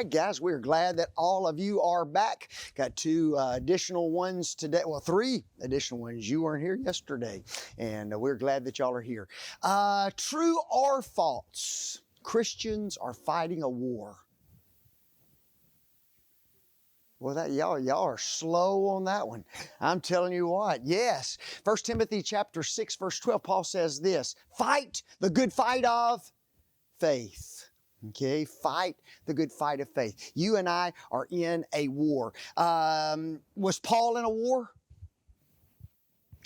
right, guys, we're glad that all of you are back. Got two additional ones today. Well, three additional ones. You weren't here yesterday, and we're glad that y'all are here. True or false? Christians are fighting a war. Well, y'all are slow on that one. I'm telling you what. Yes. 1 Timothy chapter 6, verse 12, Paul says this, fight the good fight of faith. Okay, fight the good fight of faith. You and I are in a war. Was Paul in a war?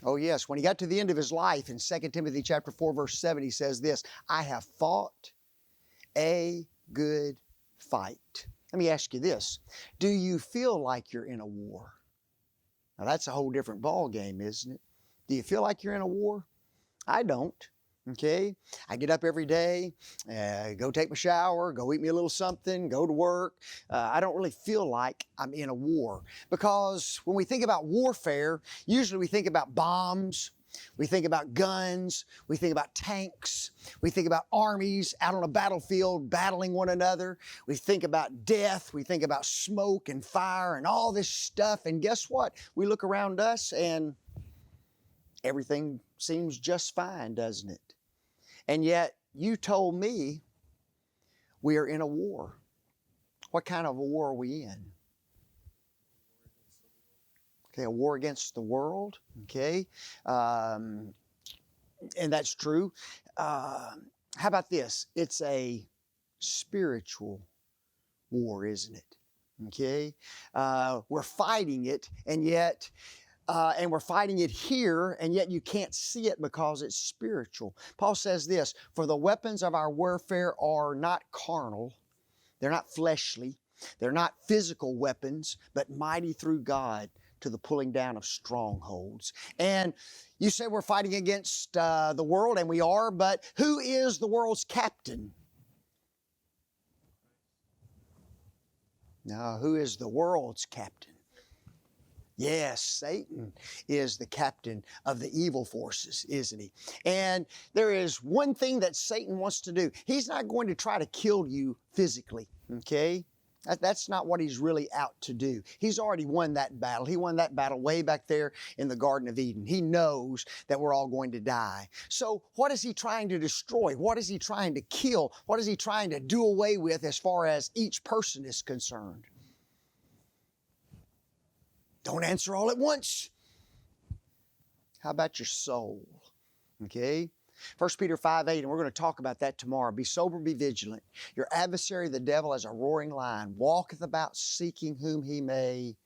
Oh yes, when he got to the end of his life in 2 Timothy chapter 4, verse 7, he says this, I have fought a good fight. Let me ask you this. Do you feel like you're in a war? Now that's a whole different ball game, isn't it? Do you feel like you're in a war? I don't. Okay? I get up every day, go take my shower, go eat me a little something, go to work. I don't really feel like I'm in a war because when we think about warfare, usually we think about bombs, we think about guns, we think about tanks, we think about armies out on a battlefield battling one another. We think about death, we think about smoke and fire and all this stuff. And guess what? We look around us and everything seems just fine, doesn't it? And yet you told me we are in a war. What kind of a war are we in? Okay, a war against the world, okay? And that's true. How about this? It's a spiritual war, isn't it? Okay? We're fighting it, and yet, and we're fighting it here, and yet you can't see it because it's spiritual. Paul says this, for the weapons of our warfare are not carnal, they're not fleshly, they're not physical weapons, but mighty through God to the pulling down of strongholds. And you say we're fighting against the world, and we are, but who is the world's captain? No, who is the world's captain? Yes, Satan is the captain of the evil forces, isn't he? And there is one thing that Satan wants to do. He's not going to try to kill you physically, okay? That's not what he's really out to do. He's already won that battle. He won that battle way back there in the Garden of Eden. He knows that we're all going to die. So what is he trying to destroy? What is he trying to kill? What is he trying to do away with as far as each person is concerned? Don't answer all at once. How about your soul? Okay? 1 Peter 5:8, and we're going to talk about that tomorrow. Be sober, be vigilant. Your adversary, the devil, as a roaring lion, walketh about seeking whom he may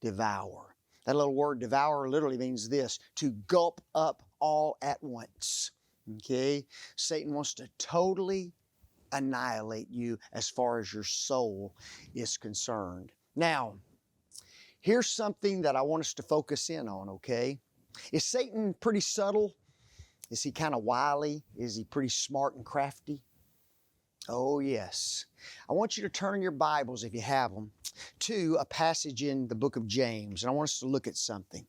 devour. That little word devour literally means this, to gulp up all at once. Okay? Satan wants to totally annihilate you as far as your soul is concerned. Now, here's something that I want us to focus in on, okay? Is Satan pretty subtle? Is he kind of wily? Is he pretty smart and crafty? Oh, yes. I want you to turn your Bibles, if you have them, to a passage in the book of James, and I want us to look at something.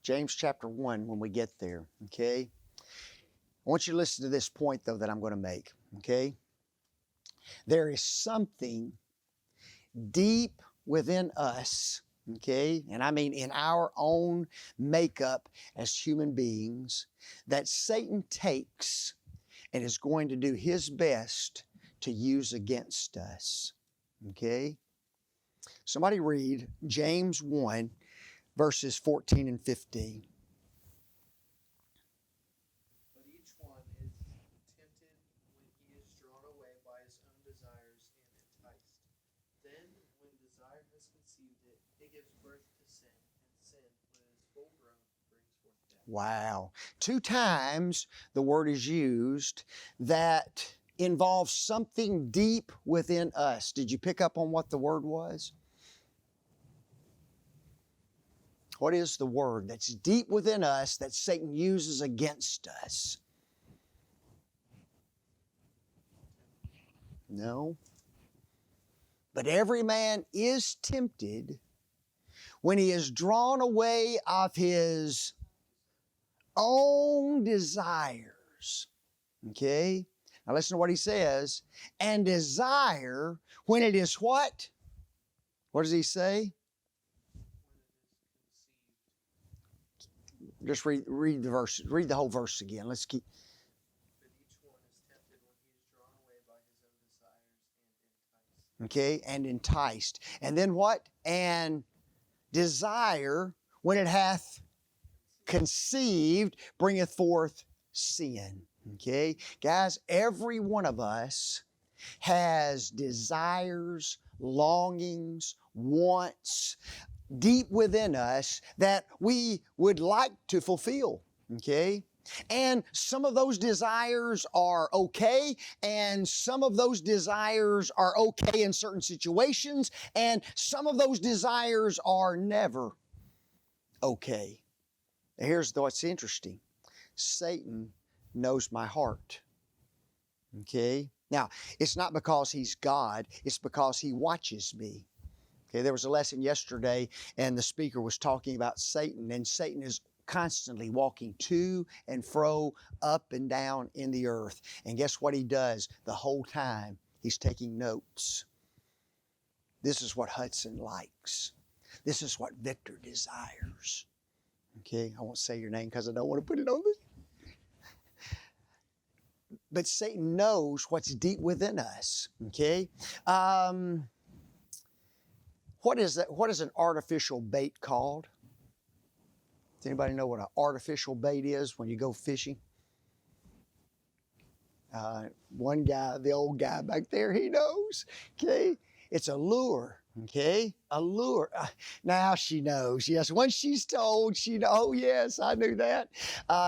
James chapter 1, when we get there, okay? I want you to listen to this point, though, that I'm going to make, okay? There is something deep within us, okay, and I mean in our own makeup as human beings, that Satan takes and is going to do his best to use against us, okay? Somebody read James 1, verses 14 and 15. Wow. 2 times the word is used that involves something deep within us. Did you pick up on what the word was? What is the word that's deep within us that Satan uses against us? No. But every man is tempted when he is drawn away of his own desires. Okay? Now listen to what he says. And desire when it is what? What does he say? Just read the verse. Read the whole verse again. Let's keep. But each one is tempted when he is drawn away by his own desires and enticed. Okay, and enticed. And then what? And desire, when it hath conceived, bringeth forth sin. Okay, guys, every one of us has desires, longings, wants deep within us that we would like to fulfill. Okay? And some of those desires are okay, and some of those desires are okay in certain situations, and some of those desires are never okay. Here's what's interesting. Satan knows my heart. Okay? Now, it's not because he's God, it's because he watches me. Okay, there was a lesson yesterday, and the speaker was talking about Satan, and Satan is constantly walking to and fro, up and down in the earth. And guess what he does the whole time? He's taking notes. This is what Hudson likes. This is what Victor desires. Okay, I won't say your name because I don't want to put it on this. But Satan knows what's deep within us. Okay? What is that? What is an artificial bait called? Does anybody know what an artificial bait is when you go fishing? One guy, the old guy back there, he knows. Okay? It's a lure. Okay? A lure. Now she knows. Yes, once she's told, she knows. Oh, yes, I knew that.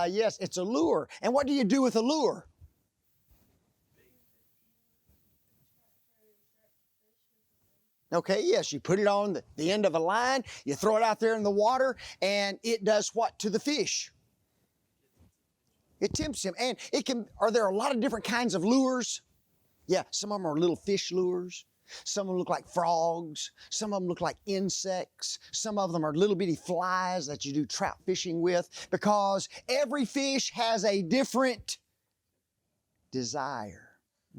Yes, it's a lure. And what do you do with a lure? Okay, yes, you put it on the end of a line, you throw it out there in the water, and it does what to the fish? It tempts him. And are there a lot of different kinds of lures? Yeah, some of them are little fish lures. Some of them look like frogs. Some of them look like insects. Some of them are little bitty flies that you do trout fishing with, because every fish has a different desire.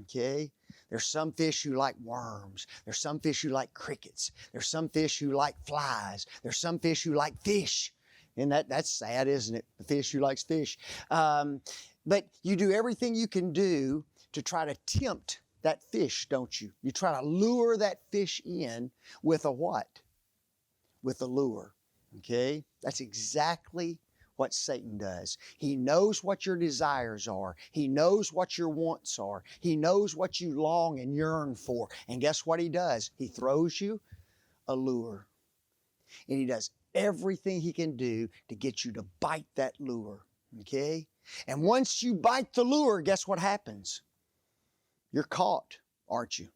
Okay? There's some fish who like worms. There's some fish who like crickets. There's some fish who like flies. There's some fish who like fish. And that's sad, isn't it? The fish who likes fish. But you do everything you can do to try to tempt that fish, don't you? You try to lure that fish in with a what? With a lure. Okay? That's exactly what Satan does. He knows what your desires are. He knows what your wants are. He knows what you long and yearn for. And guess what he does? He throws you a lure. And he does everything he can do to get you to bite that lure. Okay? And once you bite the lure, guess what happens? You're caught, aren't you?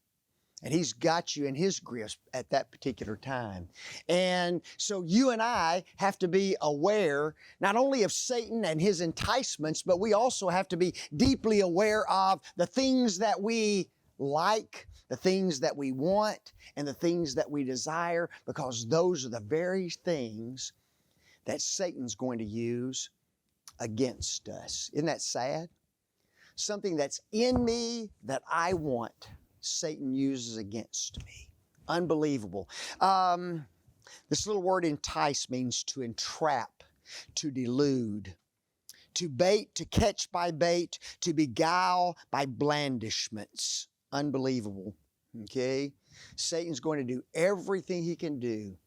And he's got you in his grasp at that particular time. And so you and I have to be aware not only of Satan and his enticements, but we also have to be deeply aware of the things that we like, the things that we want, and the things that we desire, because those are the very things that Satan's going to use against us. Isn't that sad? Something that's in me that I want, Satan uses against me. Unbelievable. This little word entice means to entrap, to delude, to bait, to catch by bait, to beguile by blandishments. Unbelievable. Okay? Satan's going to do everything he can do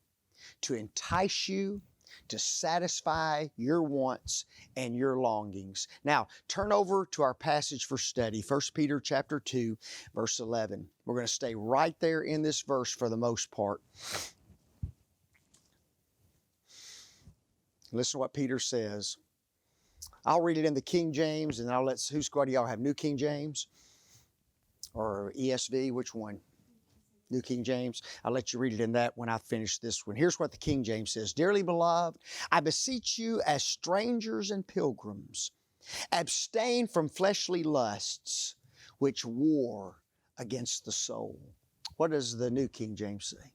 to entice you, to satisfy your wants and your longings. Now, turn over to our passage for study, 1 Peter chapter 2, verse 11. We're going to stay right there in this verse for the most part. Listen to what Peter says. I'll read it in the King James, and I'll let, who's squad do y'all have? New King James or ESV? Which one? New King James. I'll let you read it in that when I finish this one. Here's what the King James says. Dearly beloved, I beseech you as strangers and pilgrims, abstain from fleshly lusts which war against the soul. What does the New King James say?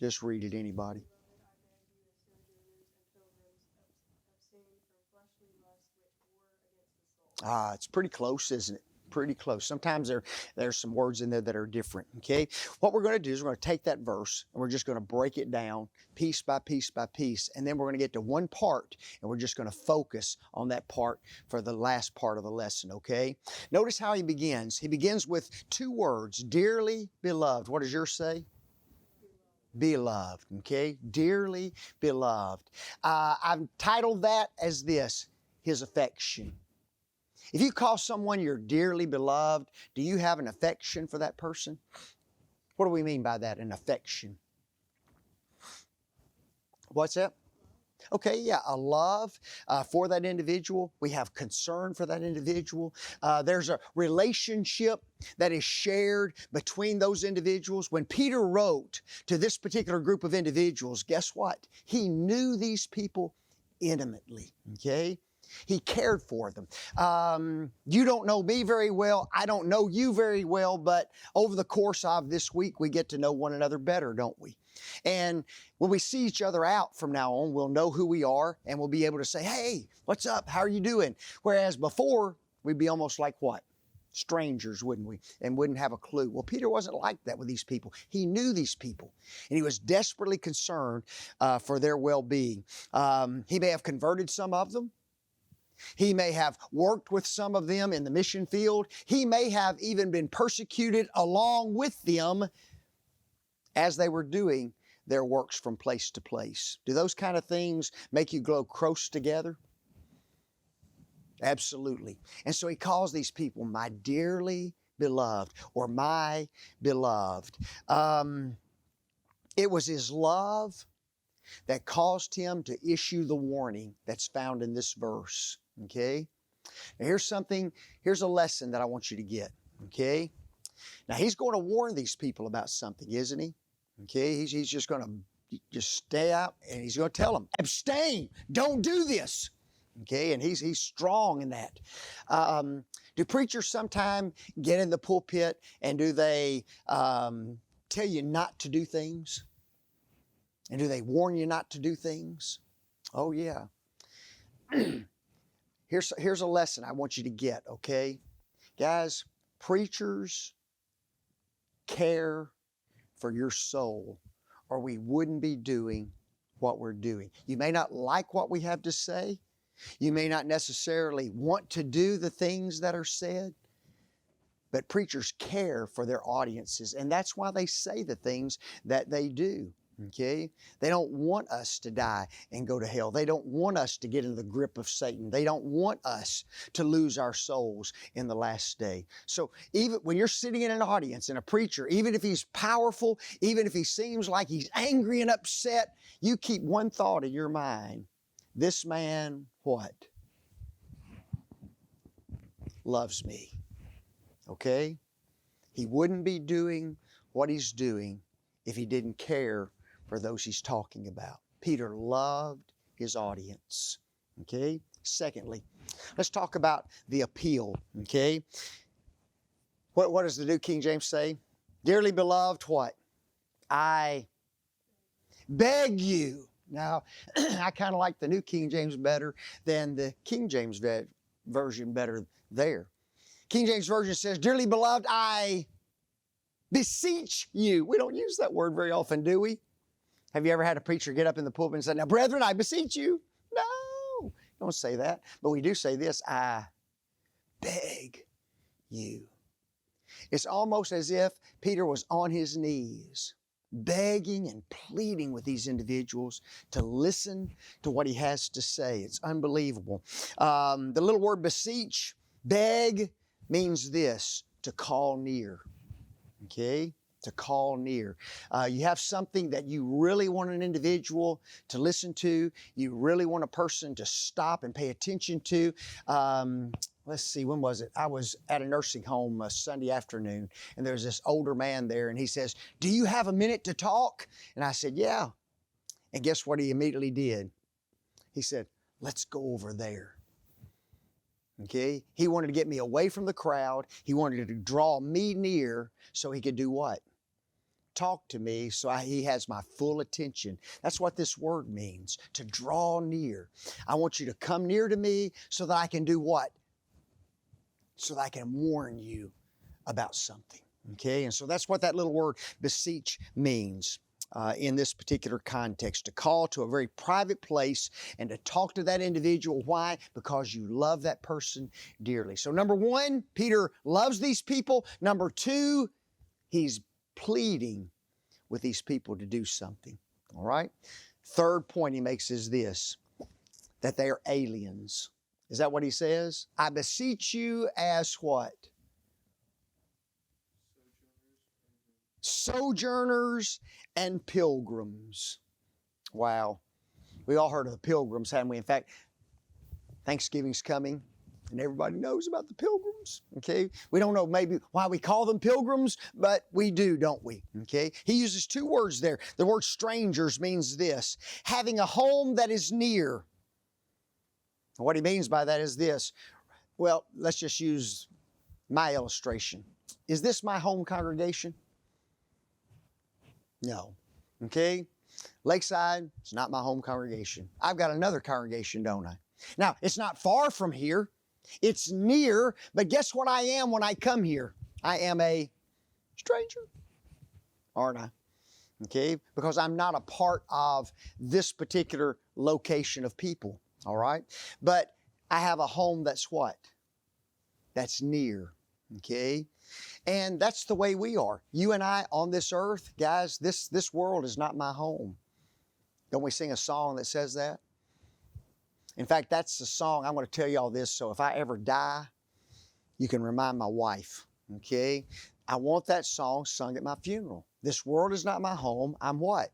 Just read it, anybody. It's pretty close, isn't it? Pretty close. Sometimes there's some words in there that are different, okay? What we're going to do is we're going to take that verse and we're just going to break it down piece by piece by piece, and then we're going to get to one part and we're just going to focus on that part for the last part of the lesson, okay? Notice how he begins. He begins with two words, dearly beloved. What does yours say? Beloved, okay? Dearly beloved. I've titled that as this, his affection. If you call someone your dearly beloved, do you have an affection for that person? What do we mean by that, an affection? What's that? Okay, yeah, a love for that individual. We have concern for that individual. There's a relationship that is shared between those individuals. When Peter wrote to this particular group of individuals, guess what? He knew these people intimately, okay? He cared for them. You don't know me very well. I don't know you very well, but over the course of this week, we get to know one another better, don't we? And when we see each other out from now on, we'll know who we are and we'll be able to say, hey, what's up? How are you doing? Whereas before, we'd be almost like what? Strangers, wouldn't we? And wouldn't have a clue. Well, Peter wasn't like that with these people. He knew these people and he was desperately concerned for their well-being. He may have converted some of them. He may have worked with some of them in the mission field. He may have even been persecuted along with them as they were doing their works from place to place. Do those kind of things make you grow close together? Absolutely. And so he calls these people my dearly beloved or my beloved. It was his love that caused him to issue the warning that's found in this verse. Okay? Now here's a lesson that I want you to get. Okay? Now he's going to warn these people about something, isn't he? Okay? He's just going to just stay out and he's going to tell them, abstain, don't do this. Okay? And he's strong in that. Do preachers sometime get in the pulpit and do they tell you not to do things? And do they warn you not to do things? Oh, yeah. Here's a lesson I want you to get, okay? Guys, preachers care for your soul, or we wouldn't be doing what we're doing. You may not like what we have to say. You may not necessarily want to do the things that are said, but preachers care for their audiences, and that's why they say the things that they do. Okay? They don't want us to die and go to hell. They don't want us to get in the grip of Satan. They don't want us to lose our souls in the last day. So even when you're sitting in an audience and a preacher, even if he's powerful, even if he seems like he's angry and upset, you keep one thought in your mind. This man, what? Loves me. Okay? He wouldn't be doing what he's doing if he didn't care for those he's talking about. Peter loved his audience. Okay? Secondly, let's talk about the appeal. Okay? What does the New King James say? Dearly beloved, what? I beg you. Now, I kind of like the New King James better than the King James version better there. King James Version says, dearly beloved, I beseech you. We don't use that word very often, do we? Have you ever had a preacher get up in the pulpit and say, now, brethren, I beseech you? No, don't say that. But we do say this, I beg you. It's almost as if Peter was on his knees, begging and pleading with these individuals to listen to what he has to say. It's unbelievable. The little word beseech, beg, means this, to call near. Okay? To call near. You have something that you really want an individual to listen to. You really want a person to stop and pay attention to. Let's see, when was it? I was at a nursing home Sunday afternoon, and there's this older man there, and he says, do you have a minute to talk? And I said, yeah. And guess what he immediately did? He said, let's go over there. Okay? He wanted to get me away from the crowd. He wanted to draw me near so he could do what? Talk to me so he has my full attention. That's what this word means, to draw near. I want you to come near to me so that I can do what? so that I can warn you about something. Okay, and so that's what that little word beseech means in this particular context, to call to a very private place and to talk to that individual. Why? Because you love that person dearly. So number one, Peter loves these people. Number two, he's pleading with these people to do something. All right? Third point he makes is this, that they are aliens. Is that what he says? I beseech you as what? Sojourners and pilgrims. Wow. We all heard of the pilgrims, haven't we? In fact, Thanksgiving's coming, and everybody knows about the pilgrims. Okay? We don't know maybe why we call them pilgrims, but we do, don't we? Okay? He uses two words there. The word strangers means this, having a home that is near. What he means by that is this. Well, let's just use my illustration. Is this my home congregation? No. Okay? Lakeside, it's not my home congregation. I've got another congregation, don't I? Now, it's not far from here. It's near, but guess what I am when I come here? I am a stranger, aren't I? Okay? Because I'm not a part of this particular location of people, all right? But I have a home that's what? That's near, okay? And that's the way we are. You and I on this earth, guys, this world is not my home. Don't we sing a song that says that? In fact, that's the song. I'm going to tell you all this, so if I ever die, you can remind my wife, okay? I want that song sung at my funeral. This world is not my home. I'm what?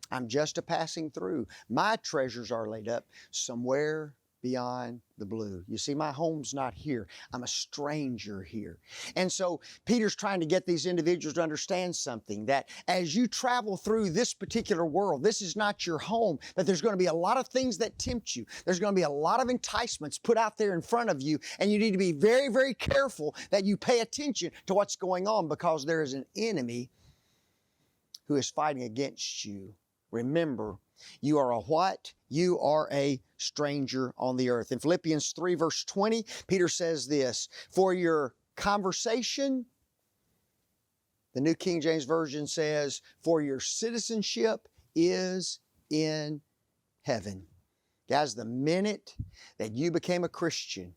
I'm just a passing through. My treasures are laid up somewhere beyond the blue. You see, my home's not here. I'm a stranger here. And so Peter's trying to get these individuals to understand something, that as you travel through this particular world, this is not your home, but there's going to be a lot of things that tempt you. There's going to be a lot of enticements put out there in front of you, and you need to be very, very careful that you pay attention to what's going on, because there is an enemy who is fighting against you. Remember, you are a what? You are a stranger on the earth. In Philippians 3 verse 20, Peter says this, for your conversation, the New King James Version says, for your citizenship is in heaven. Guys, the minute that you became a Christian,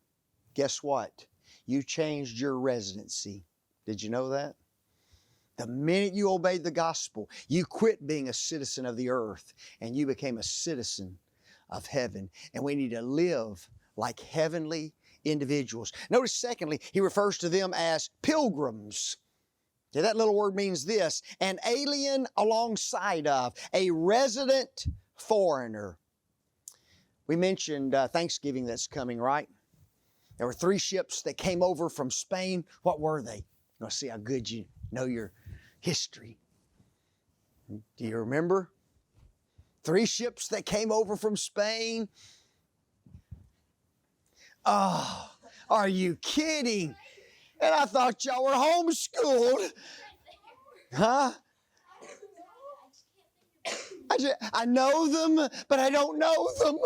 guess what? You changed your residency. Did you know that? The minute you obeyed the gospel, you quit being a citizen of the earth and you became a citizen of heaven. And we need to live like heavenly individuals. Notice, secondly, he refers to them as pilgrims. Okay, that little word means this, an alien alongside of, a resident foreigner. We mentioned Thanksgiving that's coming, right? There were 3 ships that came over from Spain. What were they? Let's see how good you know your history. Do you remember? 3 ships that came over from Spain. Oh, are you kidding? And I thought y'all were homeschooled. Huh? I know them, but I don't know them.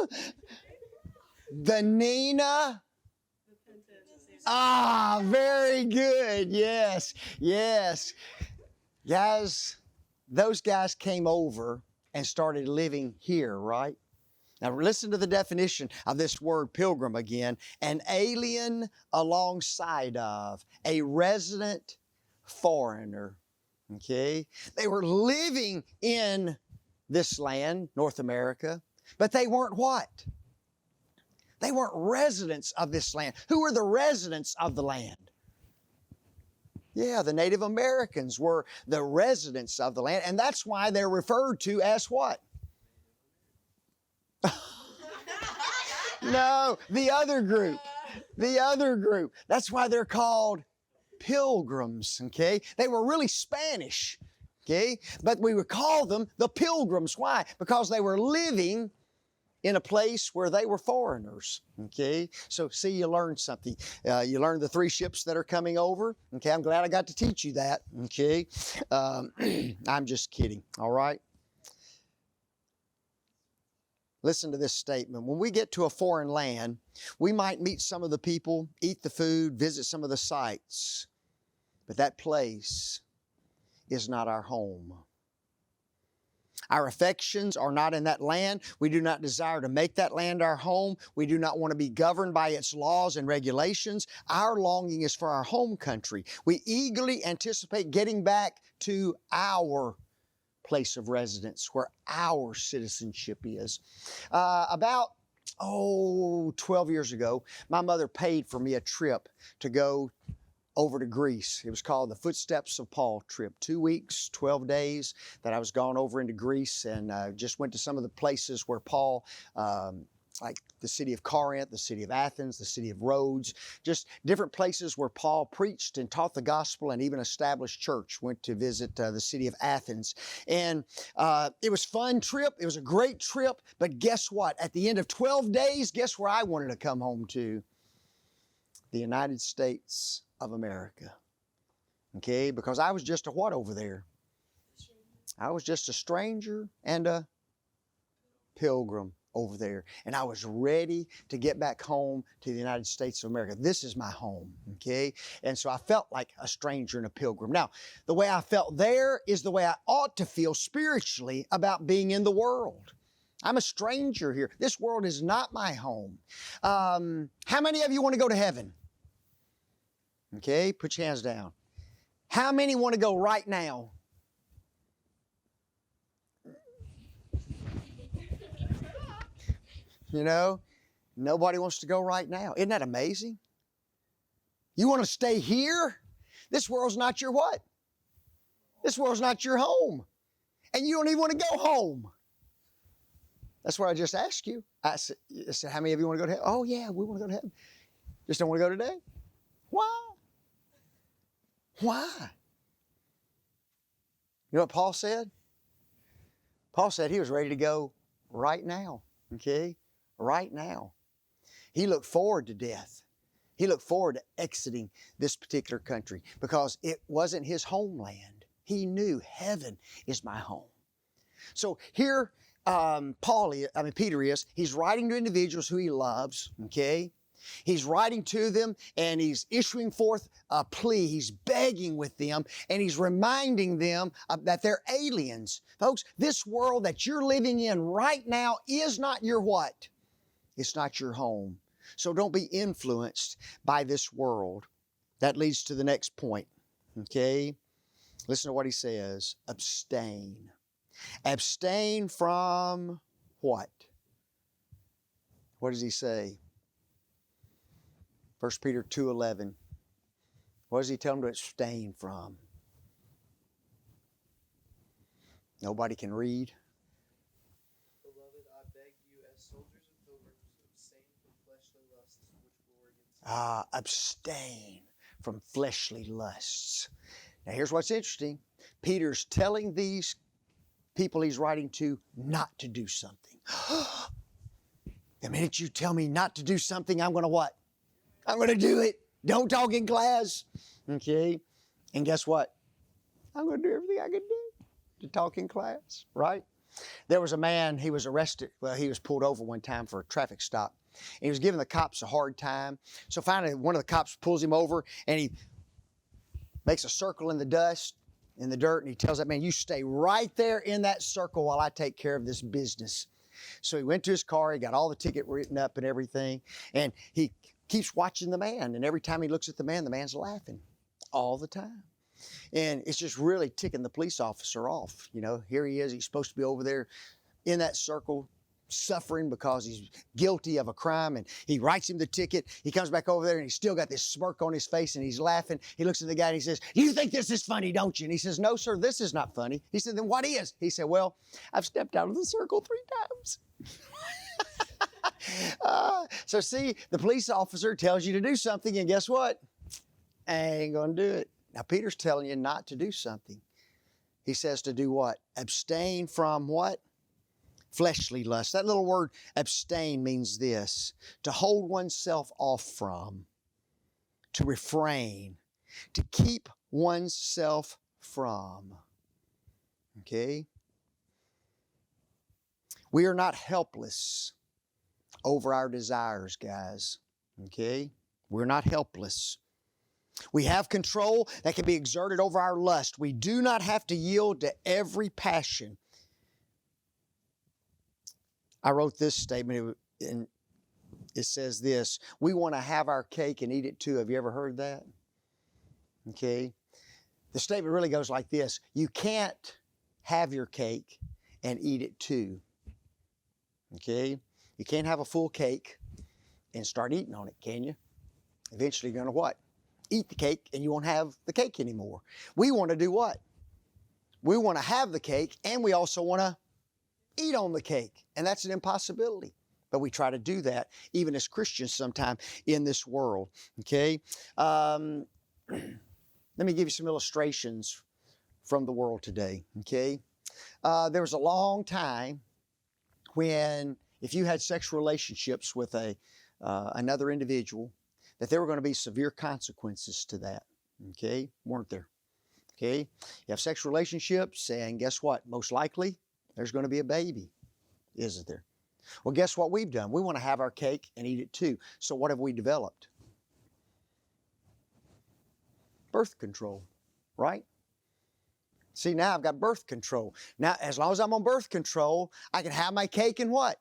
The Nina. Ah, very good. Yes, yes. Guys, those guys came over and started living here, right? Now listen to the definition of this word pilgrim again. An alien alongside of, a resident foreigner. Okay? They were living in this land, North America, but they weren't what? They weren't residents of this land. Who were the residents of the land? Yeah, the Native Americans were the residents of the land, and that's why they're referred to as what? No, the other group. The other group. That's why they're called pilgrims, okay? They were really Spanish, okay? But we would call them the pilgrims. Why? Because they were living in a place where they were foreigners, okay? So see, you learned something. You learned the 3 ships that are coming over, okay? I'm glad I got to teach you that, okay? I'm just kidding, all right? Listen to this statement. When we get to a foreign land, we might meet some of the people, eat the food, visit some of the sights, but that place is not our home. Our affections are not in that land. We do not desire to make that land our home. We do not want to be governed by its laws and regulations. Our longing is for our home country. We eagerly anticipate getting back to our place of residence, where our citizenship is. About 12 years ago, my mother paid for me a trip to go over to Greece. It was called the Footsteps of Paul trip. 2 weeks, 12 days that I was gone over into Greece, and just went to some of the places where Paul, like the city of Corinth, the city of Athens, the city of Rhodes, just different places where Paul preached and taught the gospel and even established church. Went to visit the city of Athens. And it was a fun trip. It was a great trip. But guess what? At the end of 12 days, guess where I wanted to come home to? The United States of America. Okay? Because I was just a what over there? I was just a stranger and a pilgrim over there. And I was ready to get back home to the United States of America. This is my home, okay? And so I felt like a stranger and a pilgrim. Now, the way I felt there is the way I ought to feel spiritually about being in the world. I'm a stranger here. This world is not my home. How many of you want to go to heaven? Okay, put your hands down. How many want to go right now? You know, nobody wants to go right now. Isn't that amazing? You want to stay here? This world's not your what? This world's not your home. And you don't even want to go home. That's what I just asked you. I said, how many of you want to go to heaven? Oh, yeah, we want to go to heaven. Just don't want to go today? Why? Why? You know what Paul said? Paul said he was ready to go right now. Okay? Right now. He looked forward to death. He looked forward to exiting this particular country because it wasn't his homeland. He knew heaven is my home. So here Peter is, he's writing to individuals who he loves, okay? He's writing to them and he's issuing forth a plea. He's begging with them and he's reminding them that they're aliens. Folks, this world that you're living in right now is not your what? It's not your home. So don't be influenced by this world. That leads to the next point, okay? Listen to what he says. Abstain. Abstain from what? What does he say? 1 Peter 2:11. What does he tell them to abstain from? Nobody can read. Beloved, I beg you, as soldiers and pilgrims, abstain from fleshly lusts which war against you. Abstain from fleshly lusts. Now here's what's interesting. Peter's telling these people he's writing to not to do something. The minute you tell me not to do something, I'm going to what? I'm going to do it. Don't talk in class. Okay? And guess what? I'm going to do everything I can do to talk in class, right? There was a man, he was arrested. Well, he was pulled over one time for a traffic stop. And he was giving the cops a hard time. So finally, one of the cops pulls him over and he makes a circle in the dust, in the dirt, and he tells that man, you stay right there in that circle while I take care of this business. So he went to his car, he got all the ticket written up and everything, and he keeps watching the man, and every time he looks at the man's laughing all the time. And it's just really ticking the police officer off. You know, here he is, he's supposed to be over there in that circle suffering because he's guilty of a crime, and he writes him the ticket. He comes back over there and he's still got this smirk on his face and he's laughing. He looks at the guy and he says, you think this is funny, don't you? And he says, no, sir, this is not funny. He said, then what is? He said, well, I've stepped out of the circle 3 times. So see, the police officer tells you to do something, and guess what? I ain't going to do it. Now, Peter's telling you not to do something. He says to do what? Abstain from what? Fleshly lust. That little word abstain means this: to hold oneself off from, to refrain, to keep oneself from. Okay? We are not helpless over our desires, guys. Okay? We're not helpless. We have control that can be exerted over our lust. We do not have to yield to every passion. I wrote this statement, and it says this: we want to have our cake and eat it too. Have you ever heard that? Okay. The statement really goes like this: you can't have your cake and eat it too. Okay? You can't have a full cake and start eating on it, can you? Eventually you're going to what? Eat the cake and you won't have the cake anymore. We want to do what? We want to have the cake and we also want to eat on the cake. And that's an impossibility. But we try to do that even as Christians sometime in this world. Okay? Let me give you some illustrations from the world today. Okay? There was a long time when if you had sexual relationships with another individual, that there were going to be severe consequences to that. Okay? Weren't there? Okay? You have sexual relationships, and guess what? Most likely, there's going to be a baby, isn't there? Well, guess what we've done? We want to have our cake and eat it too. So what have we developed? Birth control, right? See, now I've got birth control. Now, as long as I'm on birth control, I can have my cake and what?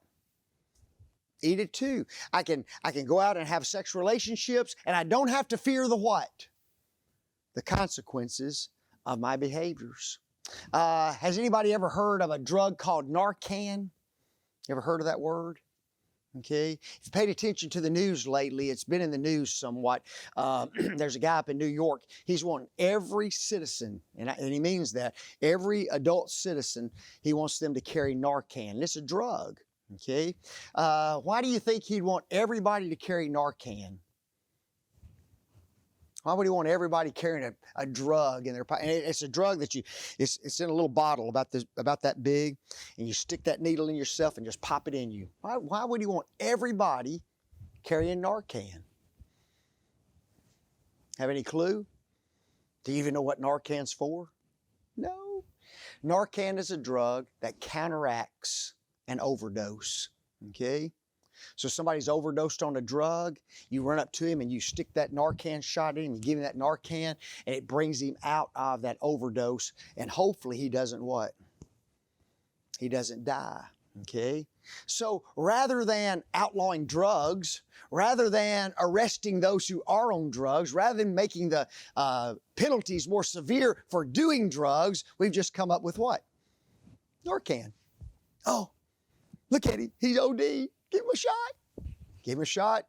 Eat it too. I can go out and have sexual relationships, and I don't have to fear the what? The consequences of my behaviors. Has anybody ever heard of a drug called Narcan? You ever heard of that word? Okay. If you paid attention to the news lately, it's been in the news somewhat. There's a guy up in New York. He's wanting every citizen, and he means that, every adult citizen, he wants them to carry Narcan. And it's a drug. Okay. Why do you think he'd want everybody to carry Narcan? Why would he want everybody carrying a drug in their pocket? And it's a drug that it's in a little bottle about that big, and you stick that needle in yourself and just pop it in you. Why would he want everybody carrying Narcan? Have any clue? Do you even know what Narcan's for? No. Narcan is a drug that counteracts an overdose. Okay? So somebody's overdosed on a drug, you run up to him and you stick that Narcan shot in him, you give him that Narcan, and it brings him out of that overdose, and hopefully he doesn't what? He doesn't die, okay? So rather than outlawing drugs, rather than arresting those who are on drugs, rather than making the penalties more severe for doing drugs, we've just come up with what? Narcan. Oh, look at him, he's OD. Give him a shot. Give him a shot.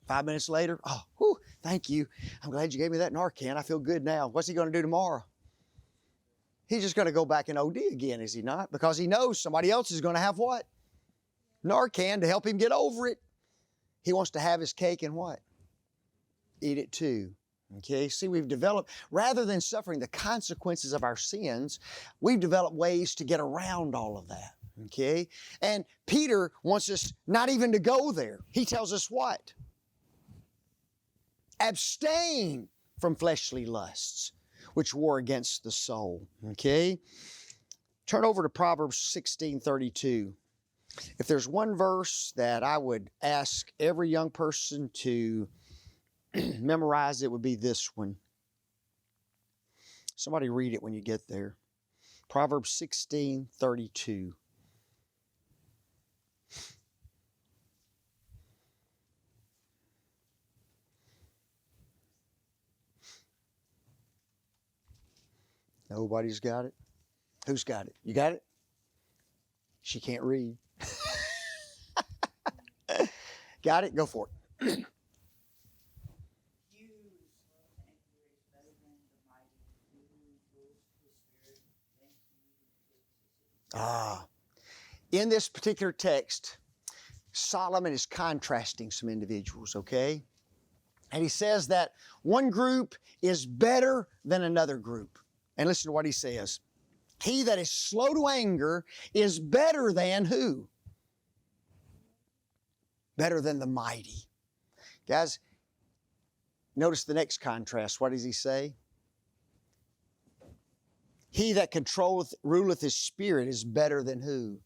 5 minutes later, oh, whew, thank you. I'm glad you gave me that Narcan. I feel good now. What's he going to do tomorrow? He's just going to go back and OD again, is he not? Because he knows somebody else is going to have what? Narcan to help him get over it. He wants to have his cake and what? Eat it too. Okay, see, we've developed, rather than suffering the consequences of our sins, we've developed ways to get around all of that. Okay? And Peter wants us not even to go there. He tells us what? Abstain from fleshly lusts, which war against the soul. Okay? Turn over to Proverbs 16:32. If there's one verse that I would ask every young person to memorize, it would be this one. Somebody read it when you get there. Proverbs 16:32. Nobody's got it? Who's got it? You got it? She can't read. Got it? Go for it. In this particular text, Solomon is contrasting some individuals, okay? And he says that one group is better than another group. And listen to what he says. He that is slow to anger is better than who? Better than the mighty. Guys, notice the next contrast. What does he say? He that controlleth, ruleth his spirit is better than who?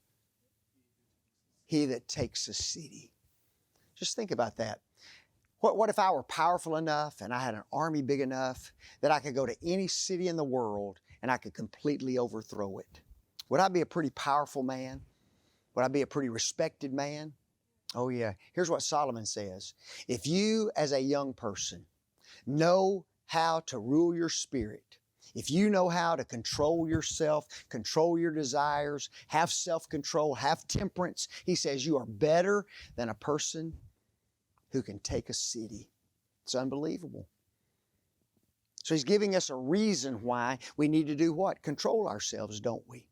he that takes a city. Just think about that. What if I were powerful enough and I had an army big enough that I could go to any city in the world and I could completely overthrow it? Would I be a pretty powerful man? Would I be a pretty respected man? Oh yeah. Here's what Solomon says. If you as a young person know how to rule your spirit, if you know how to control yourself, control your desires, have self-control, have temperance, he says you are better than a person who can take a city. It's unbelievable. So he's giving us a reason why we need to do what? Control ourselves, don't we?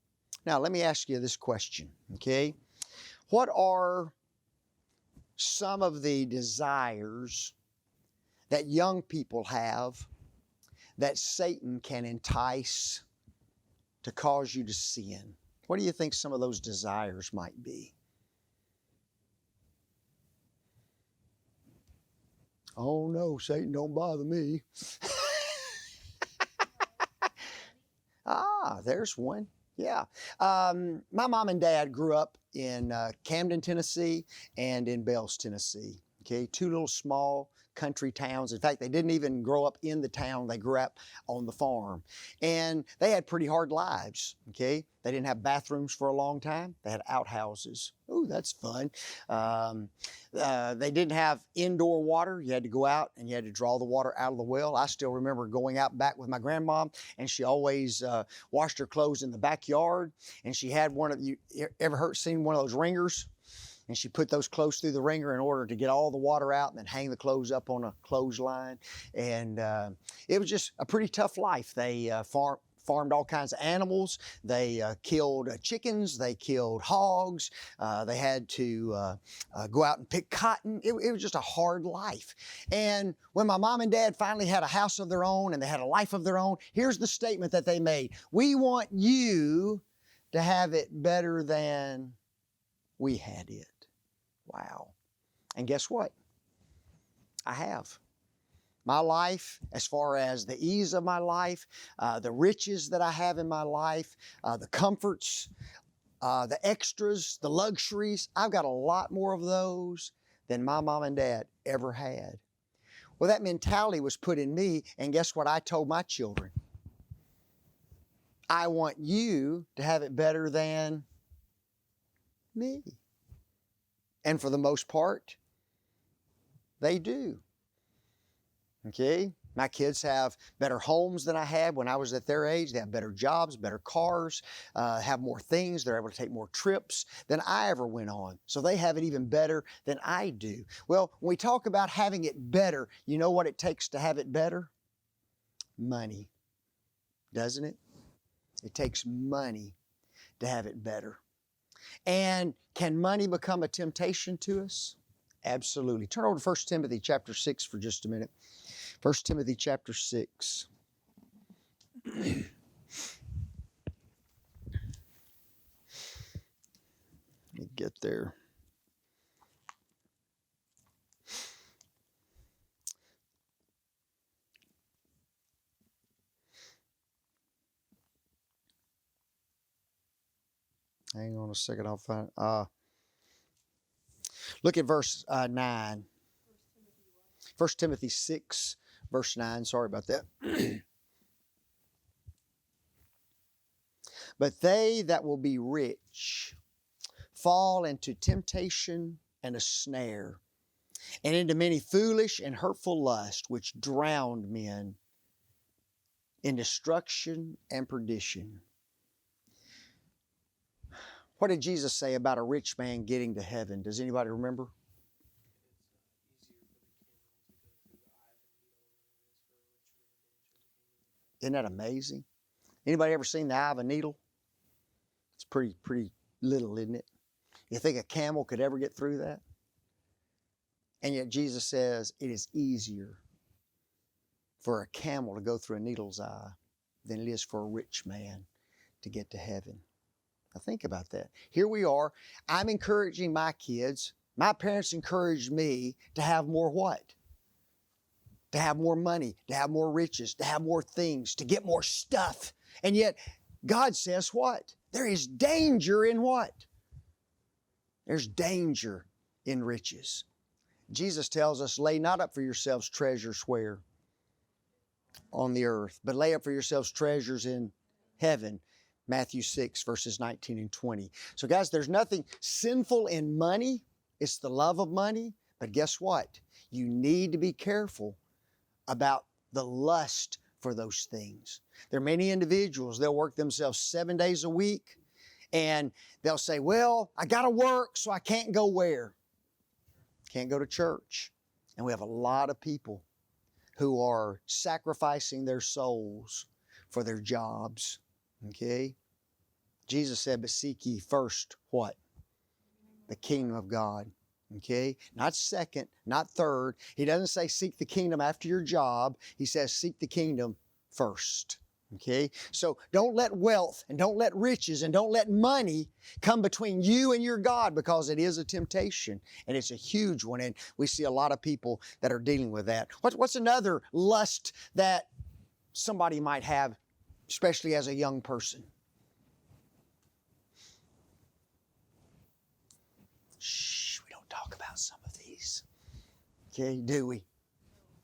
Now, let me ask you this question, okay? What are some of the desires that young people have that Satan can entice to cause you to sin? What do you think some of those desires might be? Oh no, Satan, don't bother me. There's one. Yeah. My mom and dad grew up in Camden, Tennessee and in Bells, Tennessee. Okay, two little small country towns. In fact, they didn't even grow up in the town. They grew up on the farm. And they had pretty hard lives, okay? They didn't have bathrooms for a long time. They had outhouses. Ooh, that's fun. They didn't have indoor water. You had to go out and you had to draw the water out of the well. I still remember going out back with my grandma, and she always washed her clothes in the backyard. And she had one of, you ever seen one of those wringers? And she put those clothes through the wringer in order to get all the water out and then hang the clothes up on a clothesline. And it was just a pretty tough life. They farmed all kinds of animals. They killed chickens. They killed hogs. They had to go out and pick cotton. It was just a hard life. And when my mom and dad finally had a house of their own and they had a life of their own, here's the statement that they made. We want you to have it better than we had it. Wow. And guess what? I have. My life, as far as the ease of my life, the riches that I have in my life, the comforts, the extras, the luxuries, I've got a lot more of those than my mom and dad ever had. Well, that mentality was put in me, and guess what I told my children? I want you to have it better than me. And for the most part, they do. Okay? My kids have better homes than I had when I was at their age. They have better jobs, better cars, have more things. They're able to take more trips than I ever went on. So they have it even better than I do. Well, when we talk about having it better, you know what it takes to have it better? Money. Doesn't it? It takes money to have it better. And can money become a temptation to us? Absolutely. Turn over to 1 Timothy chapter 6 for just a minute. 1 Timothy chapter 6. Let me get there. Hang on a second, I'll find. Look at verse 9. 1 Timothy 6, verse 9. Sorry about that. But they that will be rich fall into temptation and a snare, and into many foolish and hurtful lusts, which drown men in destruction and perdition. What did Jesus say about a rich man getting to heaven? Does anybody remember? Isn't that amazing? Anybody ever seen the eye of a needle? It's pretty little, isn't it? You think a camel could ever get through that? And yet Jesus says it is easier for a camel to go through a needle's eye than it is for a rich man to get to heaven. Now think about that. Here we are. I'm encouraging my kids. My parents encouraged me to have more what? To have more money, to have more riches, to have more things, to get more stuff. And yet God says what? There is danger in what? There's danger in riches. Jesus tells us, lay not up for yourselves treasures where? On the earth, but lay up for yourselves treasures in heaven. Matthew 6, verses 19 and 20. So guys, there's nothing sinful in money. It's the love of money. But guess what? You need to be careful about the lust for those things. There are many individuals, they'll work themselves 7 days a week, and they'll say, well, I got to work, so I can't go where? Can't go to church. And we have a lot of people who are sacrificing their souls for their jobs. Okay? Jesus said, but seek ye first what? The kingdom of God. Okay? Not second, not third. He doesn't say seek the kingdom after your job. He says seek the kingdom first. Okay? So don't let wealth and don't let riches and don't let money come between you and your God, because it is a temptation and it's a huge one. And we see a lot of people that are dealing with that. What's another lust that somebody might have, especially as a young person? Shh, we don't talk about some of these. Okay, do we?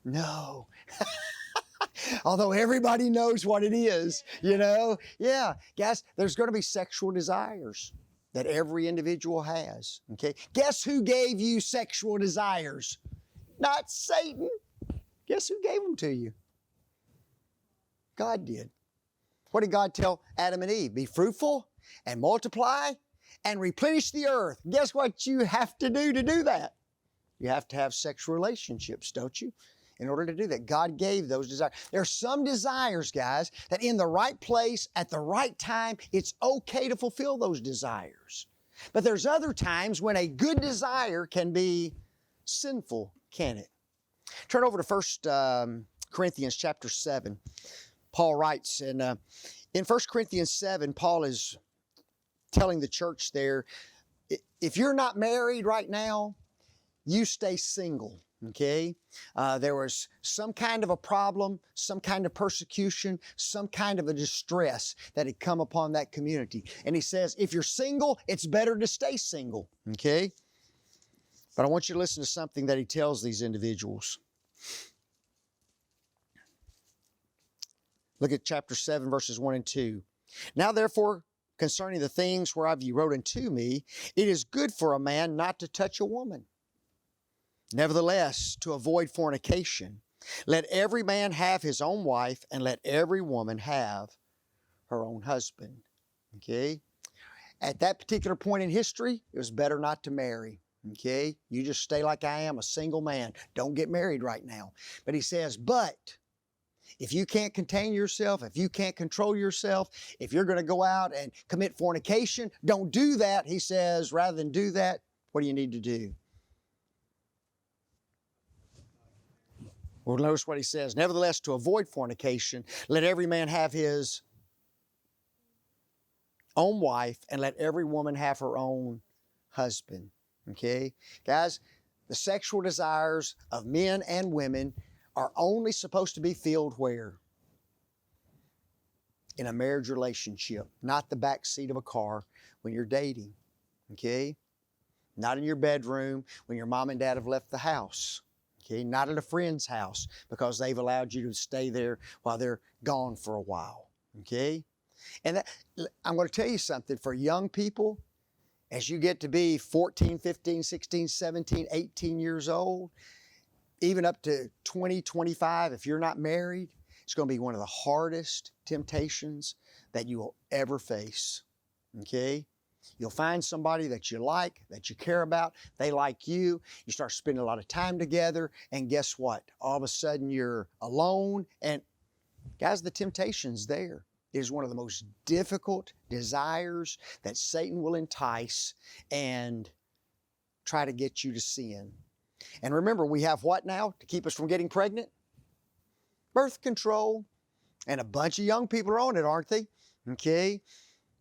No. Although everybody knows what it is, you know? Yeah, guys, there's going to be sexual desires that every individual has, okay? Guess who gave you sexual desires? Not Satan. Guess who gave them to you? God did. What did God tell Adam and Eve? Be fruitful and multiply and replenish the earth. Guess what you have to do that? You have to have sexual relationships, don't you? In order to do that, God gave those desires. There are some desires, guys, that in the right place, at the right time, it's okay to fulfill those desires. But there's other times when a good desire can be sinful, can it? Turn over to 1 Corinthians chapter 7. Paul writes, and in 1 Corinthians 7, Paul is telling the church there, if you're not married right now, you stay single. Okay? There was some kind of a problem, some kind of persecution, some kind of a distress that had come upon that community. And he says, if you're single, it's better to stay single. Okay? But I want you to listen to something that he tells these individuals. Look at chapter 7, verses 1 and 2. Now therefore, concerning the things whereof ye wrote unto me, it is good for a man not to touch a woman. Nevertheless, to avoid fornication, let every man have his own wife, and let every woman have her own husband. Okay? At that particular point in history, it was better not to marry. Okay? You just stay like I am, a single man. Don't get married right now. But he says, but if you can't contain yourself, if you can't control yourself, if you're going to go out and commit fornication, don't do that. He says, rather than do that, what do you need to do? Well, notice what he says. Nevertheless, to avoid fornication, let every man have his own wife, and let every woman have her own husband. Okay? Guys, the sexual desires of men and women are only supposed to be filled where? In a marriage relationship, not the back seat of a car when you're dating. Okay? Not in your bedroom when your mom and dad have left the house. Okay, not at a friend's house because they've allowed you to stay there while they're gone for a while. Okay? And I'm going to tell you something. For young people, as you get to be 14, 15, 16, 17, 18 years old, even up to 20, 25, if you're not married, it's going to be one of the hardest temptations that you will ever face. Okay? You'll find somebody that you like, that you care about, they like you, you start spending a lot of time together, and guess what? All of a sudden you're alone, and guys, the temptation's there. It is one of the most difficult desires that Satan will entice and try to get you to sin. And remember, we have what now to keep us from getting pregnant? Birth control. And a bunch of young people are on it, aren't they? Okay?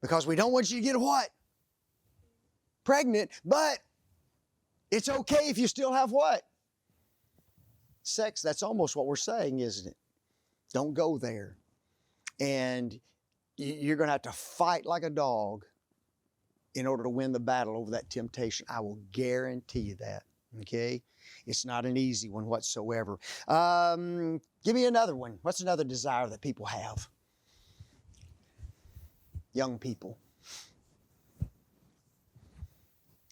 Because we don't want you to get what? Pregnant, but it's okay if you still have what? Sex. That's almost what we're saying, isn't it? Don't go there. And you're going to have to fight like a dog in order to win the battle over that temptation. I will guarantee you that. Okay? It's not an easy one whatsoever. Give me another one. What's another desire that people have? Young people.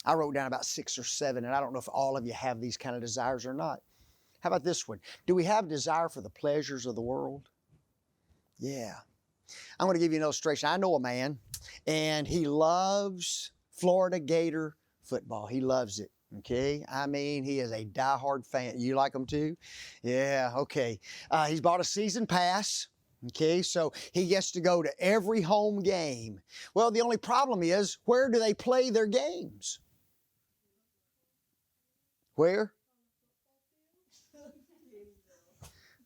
I wrote down about 6 or 7, and I don't know if all of you have these kind of desires or not. How about this one? Do we have desire for the pleasures of the world? Yeah. I'm going to give you an illustration. I know a man, and he loves Florida Gator football. He loves it. Okay, I mean, he is a diehard fan. You like him too? Yeah, okay. He's bought a season pass. Okay, so he gets to go to every home game. Well, the only problem is, where do they play their games? Where?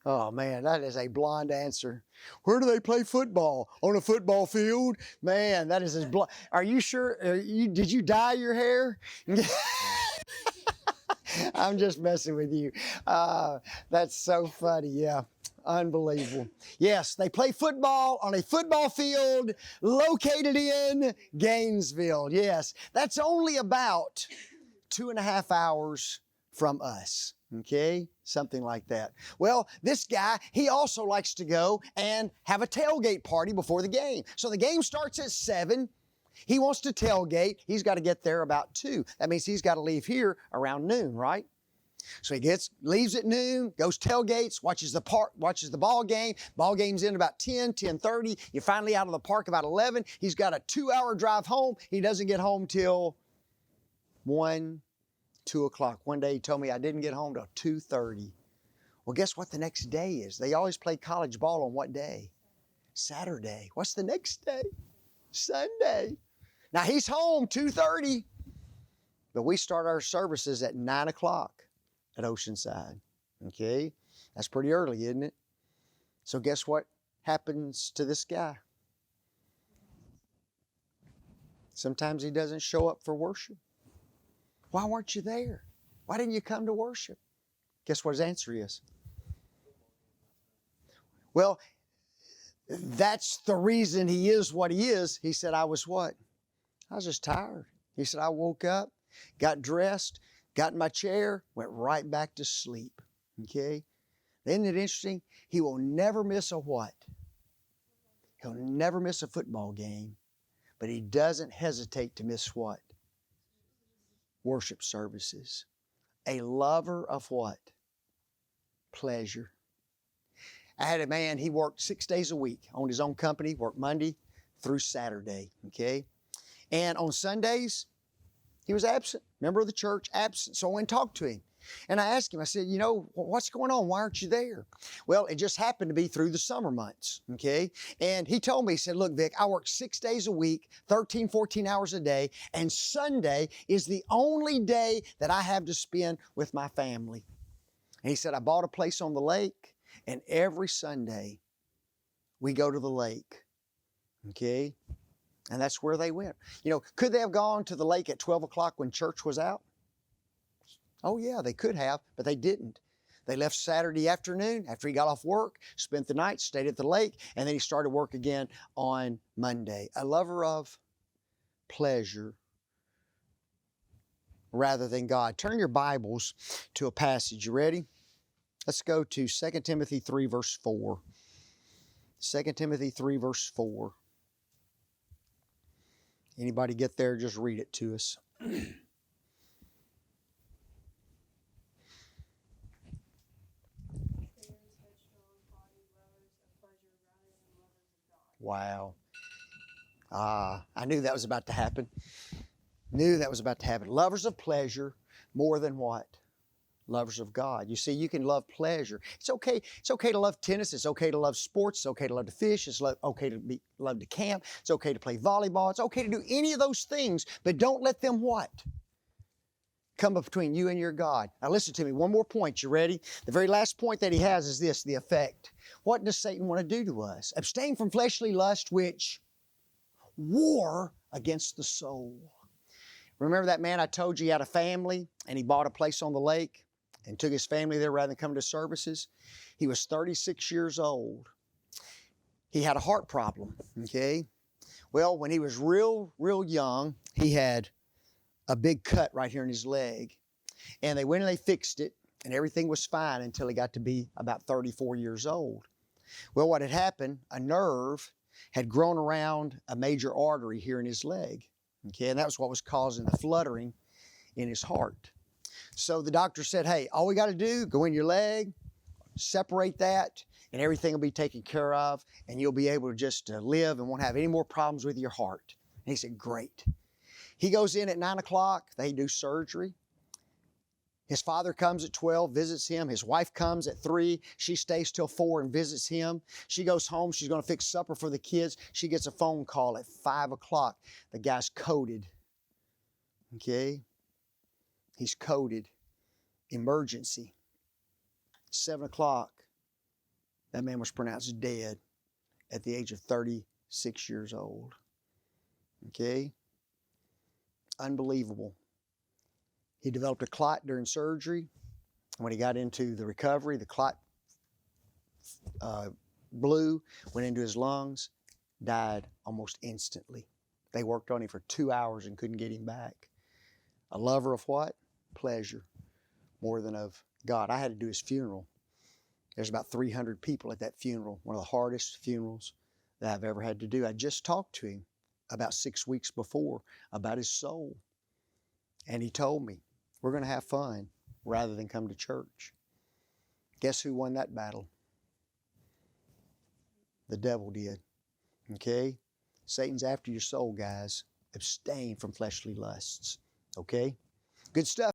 Oh man, that is a blonde answer. Where do they play football? On a football field? Man, that is as blonde. Are you sure? Did you dye your hair? I'm just messing with you. That's so funny. Yeah, unbelievable. Yes, they play football on a football field located in Gainesville. Yes, that's only about 2.5 hours from us. Okay, something like that. Well, this guy, he also likes to go and have a tailgate party before the game. So the game starts at 7. He wants to tailgate. He's got to get there about 2. That means he's got to leave here around noon, right? So he leaves at noon, goes tailgates, watches the ball game. Ball game's in about 10:30. You're finally out of the park about 11. He's got a 2-hour drive home. He doesn't get home till 1, 2 o'clock. One day he told me I didn't get home till 2:30. Well, guess what the next day is? They always play college ball on what day? Saturday. What's the next day? Sunday. Now he's home 2:30, but we start our services at 9 o'clock at Oceanside. Okay? That's pretty early, isn't it? So guess what happens to this guy? Sometimes he doesn't show up for worship. Why weren't you there? Why didn't you come to worship? Guess what his answer is? Well, that's the reason he is what he is. He said, I was what? I was just tired. He said, I woke up, got dressed, got in my chair, went right back to sleep. Okay? Isn't it interesting? He will never miss a what? He'll never miss a football game, but he doesn't hesitate to miss what? Worship services. A lover of what? Pleasure. I had a man, he worked 6 days a week, owned his own company, worked Monday through Saturday, okay? And on Sundays, he was absent, member of the church, absent. So I went and talked to him. And I asked him, I said, what's going on? Why aren't you there? Well, it just happened to be through the summer months, okay? And he told me, he said, look, Vic, I work 6 days a week, 13, 14 hours a day, and Sunday is the only day that I have to spend with my family. And he said, I bought a place on the lake, and every Sunday we go to the lake, okay? And that's where they went. Could they have gone to the lake at 12 o'clock when church was out? Oh yeah, they could have, but they didn't. They left Saturday afternoon after he got off work, spent the night, stayed at the lake, and then he started work again on Monday. A lover of pleasure rather than God. Turn your Bibles to a passage. You ready? Let's go to 2 Timothy 3, verse 4. 2 Timothy 3, verse 4. Anybody get there? Just read it to us. Wow. I knew that was about to happen. Lovers of pleasure more than what? Lovers of God. You see, you can love pleasure. It's okay to love tennis. It's okay to love sports. It's okay to love to fish. It's okay to love to camp. It's okay to play volleyball. It's okay to do any of those things, but don't let them what? Come up between you and your God. Now listen to me. One more point. You ready? The very last point that he has is this, the effect. What does Satan want to do to us? Abstain from fleshly lust, which war against the soul. Remember that man I told you he had a family and he bought a place on the lake and took his family there rather than come to services? He was 36 years old. He had a heart problem, okay? Well, when he was real young, he had a big cut right here in his leg. And they went and they fixed it, and everything was fine until he got to be about 34 years old. Well, what had happened, a nerve had grown around a major artery here in his leg. Okay, and that was what was causing the fluttering in his heart. So the doctor said, hey, all we got to do, go in your leg, separate that, and everything will be taken care of, and you'll be able to just live and won't have any more problems with your heart. And he said, great. He goes in at 9 o'clock. They do surgery. His father comes at 12, visits him. His wife comes at 3. She stays till 4 and visits him. She goes home. She's going to fix supper for the kids. She gets a phone call at 5 o'clock. The guy's coded. Okay? He's coded. Emergency. 7 o'clock. That man was pronounced dead at the age of 36 years old. Okay? Unbelievable. He developed a clot during surgery. When he got into the recovery, the clot blew, went into his lungs, died almost instantly. They worked on him for 2 hours and couldn't get him back. A lover of what? Pleasure, more than of God. I had to do his funeral. There's about 300 people at that funeral, one of the hardest funerals that I've ever had to do. I just talked to him about 6 weeks before about his soul. And he told me, we're going to have fun rather than come to church. Guess who won that battle? The devil did. Okay? Satan's after your soul, guys. Abstain from fleshly lusts. Okay? Good stuff.